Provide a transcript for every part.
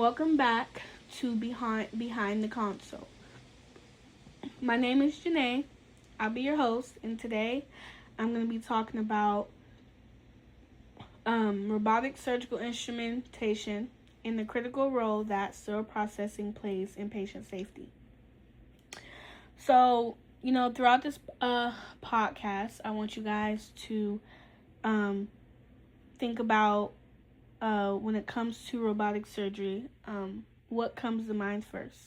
welcome back to Behind the Console. My name is Janae. I'll be your host, and today I'm going to be talking about robotic surgical instrumentation and the critical role that sterile processing plays in patient safety. So, throughout this podcast, I want you guys to think about when it comes to robotic surgery, what comes to mind first?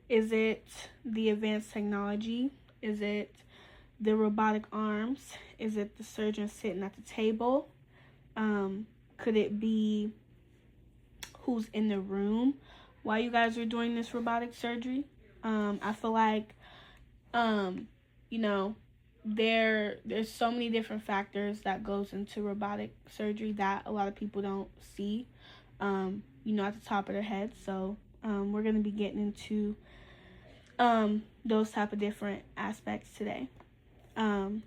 Is it the advanced technology? Is it the robotic arms? Is it the surgeon sitting at the table? Could it be who's in the room while you guys are doing this robotic surgery? I feel like, there's so many different factors that goes into robotic surgery that a lot of people don't see, at the top of their head. So we're going to be getting into those type of different aspects today. And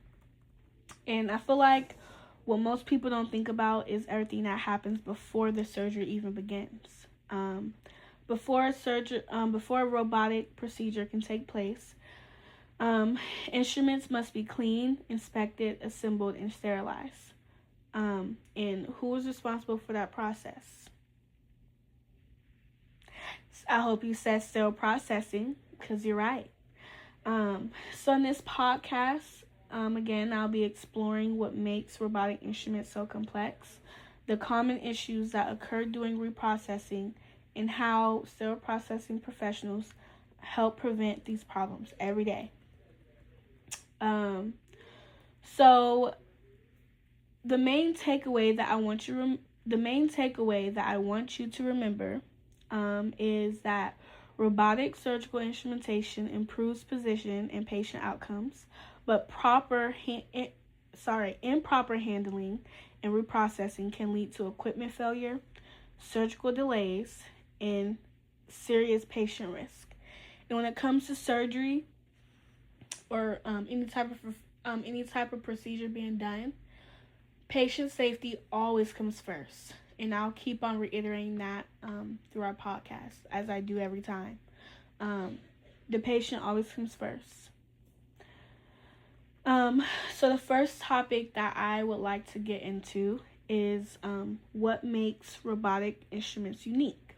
I feel like what most people don't think about is everything that happens before the surgery even begins. Before a robotic procedure can take place, instruments must be cleaned, inspected, assembled, and sterilized. And who is responsible for that process? I hope you said sterile processing, because you're right. So in this podcast, again, I'll be exploring what makes robotic instruments so complex, the common issues that occur during reprocessing, and how sterile processing professionals help prevent these problems every day. So the main takeaway that I want you to remember is that robotic surgical instrumentation improves position and patient outcomes, but improper handling and reprocessing can lead to equipment failure, surgical delays, and serious patient risk. And when it comes to surgery or any type of procedure being done, patient safety always comes first. And I'll keep on reiterating that through our podcast, as I do every time. The patient always comes first. So the first topic that I would like to get into is what makes robotic instruments unique.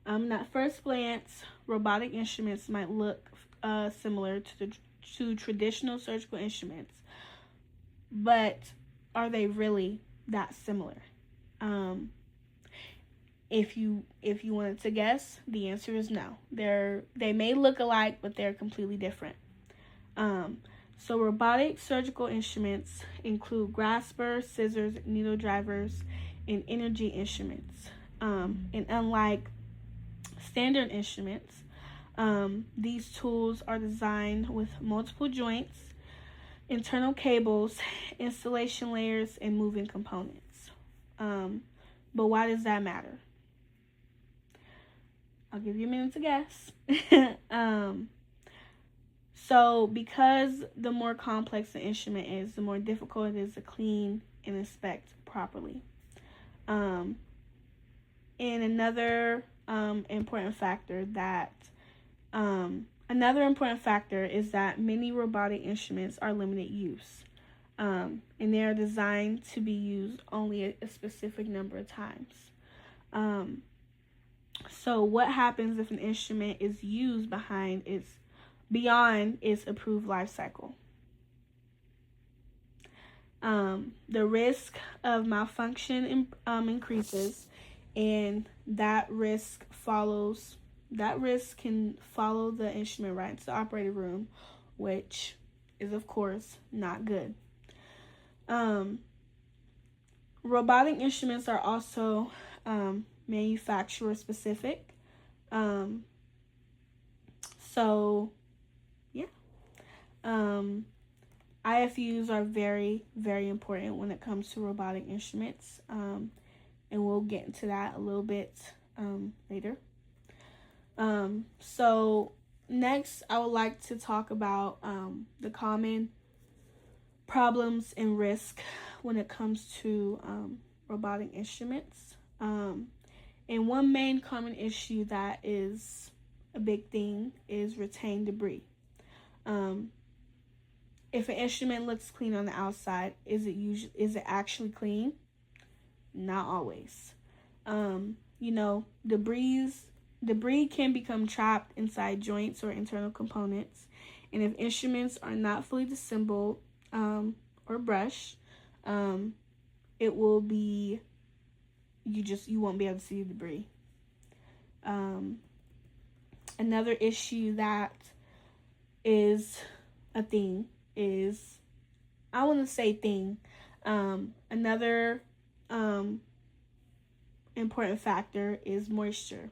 At first glance, robotic instruments might look similar to traditional surgical instruments, but are they really that similar? If you wanted to guess, the answer is no. They may look alike, but they're completely different. So robotic surgical instruments include graspers, scissors, needle drivers, and energy instruments. And unlike standard instruments, these tools are designed with multiple joints, internal cables, installation layers, and moving components. But why does that matter? I'll give you a minute to guess. So because the more complex the instrument is, the more difficult it is to clean and inspect properly. And another important factor is that many robotic instruments are limited use. And they are designed to be used only a specific number of times. So what happens if an instrument is used beyond its approved life cycle? The risk of malfunction increases, and that risk can follow the instrument right into the operating room, which is of course not good. Robotic instruments are also manufacturer specific. IFUs are very, very important when it comes to robotic instruments, and we'll get into that a little bit later. So next, I would like to talk about the common problems and risk when it comes to robotic instruments. And one main common issue that is a big thing is retained debris. If an instrument looks clean on the outside, is it actually clean? Not always. Debris can become trapped inside joints or internal components, and if instruments are not fully disassembled or brushed, it will be you won't be able to see the debris. Another issue that is a thing is, I want to say thing, another important factor is moisture.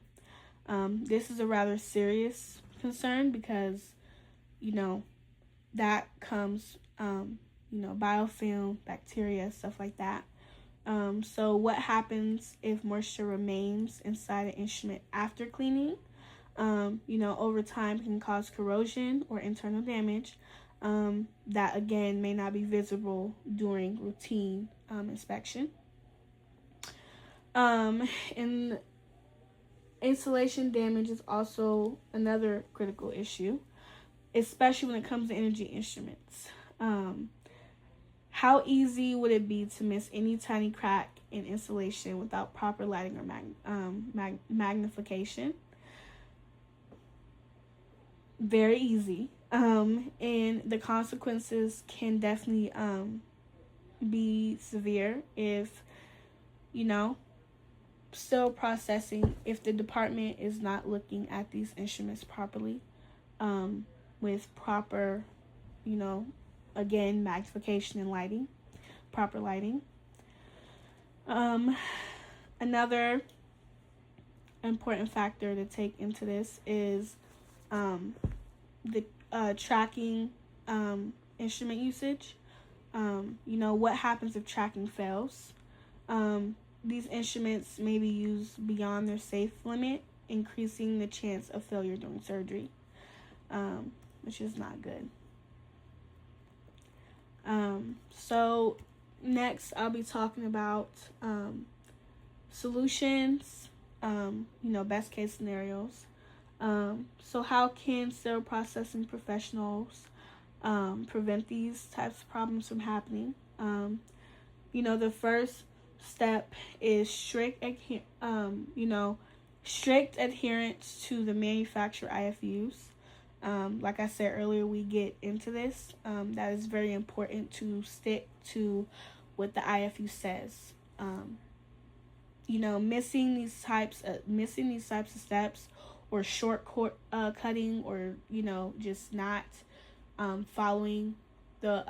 This is a rather serious concern because, that comes, biofilm, bacteria, stuff like that. So what happens if moisture remains inside an instrument after cleaning? Over time can cause corrosion or internal damage that, again, may not be visible during routine inspection. And insulation damage is also another critical issue, especially when it comes to energy instruments. How easy would it be to miss any tiny crack in insulation without proper lighting or magnification? Very easy. And the consequences can definitely be severe if, still processing, if the department is not looking at these instruments properly with proper, again, magnification and lighting, proper lighting. Another important factor to take into this is the tracking instrument usage. What happens if tracking fails? These instruments may be used beyond their safe limit, increasing the chance of failure during surgery, which is not good. So next I'll be talking about solutions, best case scenarios. So how can sterile processing professionals prevent these types of problems from happening? The first step is strict adherence to the manufacturer IFUs. Like I said earlier, we get into this. That is very important to stick to what the IFU says. Missing these types of steps, or cutting, or just not following the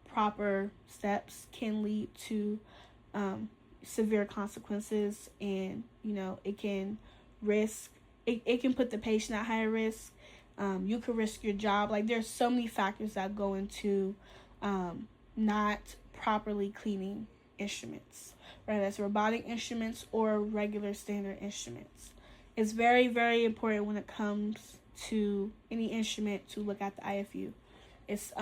proper steps can lead to severe consequences, and it can put the patient at higher risk. You could risk your job. Like, there's so many factors that go into not properly cleaning instruments, whether that's robotic instruments or regular standard instruments. It's very, very important when it comes to any instrument to look at the IFU. It's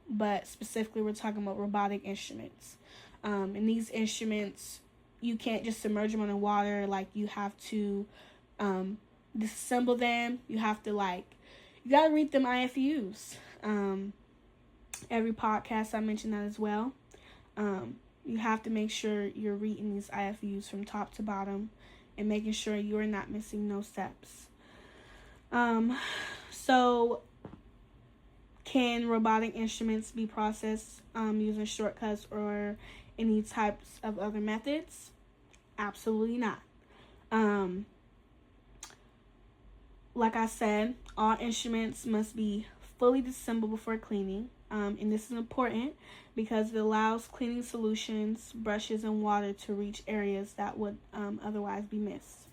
but specifically we're talking about robotic instruments. And these instruments, you can't just submerge them in water. Like, you have to disassemble them. You have to you gotta read them IFUs. Every podcast I mention that as well. You have to make sure you're reading these IFUs from top to bottom and making sure you're not missing no steps. So can robotic instruments be processed using shortcuts or any types of other methods? Absolutely not. Like I said, all instruments must be fully disassembled before cleaning. And this is important because it allows cleaning solutions, brushes, and water to reach areas that would otherwise be missed.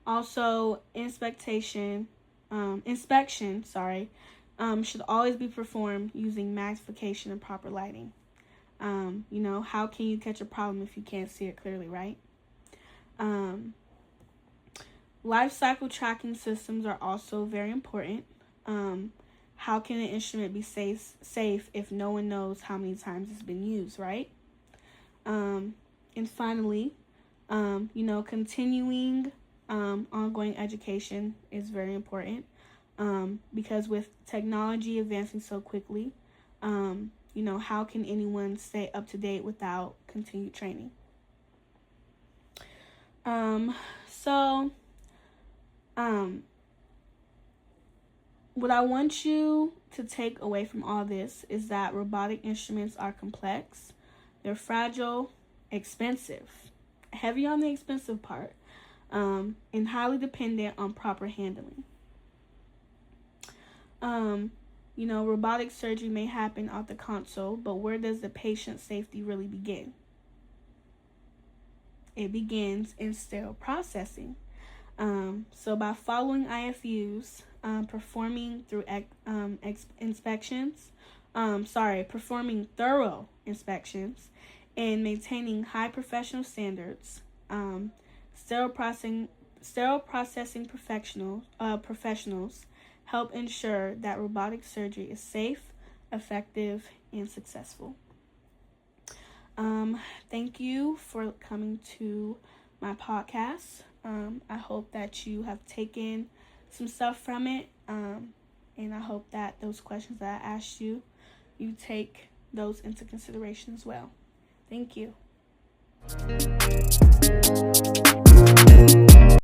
Also, inspection should always be performed using magnification and proper lighting. How can you catch a problem if you can't see it clearly, right? Life cycle tracking systems are also very important. how can an instrument be safe if no one knows how many times it's been used, right? And finally, continuing ongoing education is very important, because with technology advancing so quickly, how can anyone stay up to date without continued training? What I want you to take away from all this is that robotic instruments are complex, they're fragile, expensive, heavy on the expensive part, and highly dependent on proper handling. Robotic surgery may happen at the console, but where does the patient safety really begin? It begins in sterile processing. So by following IFUs, performing thorough inspections, and maintaining high professional standards, sterile processing professionals help ensure that robotic surgery is safe, effective, and successful. Thank you for coming to my podcast. I hope that you have taken some stuff from it, and I hope that those questions that I asked you take those into consideration as well. Thank you.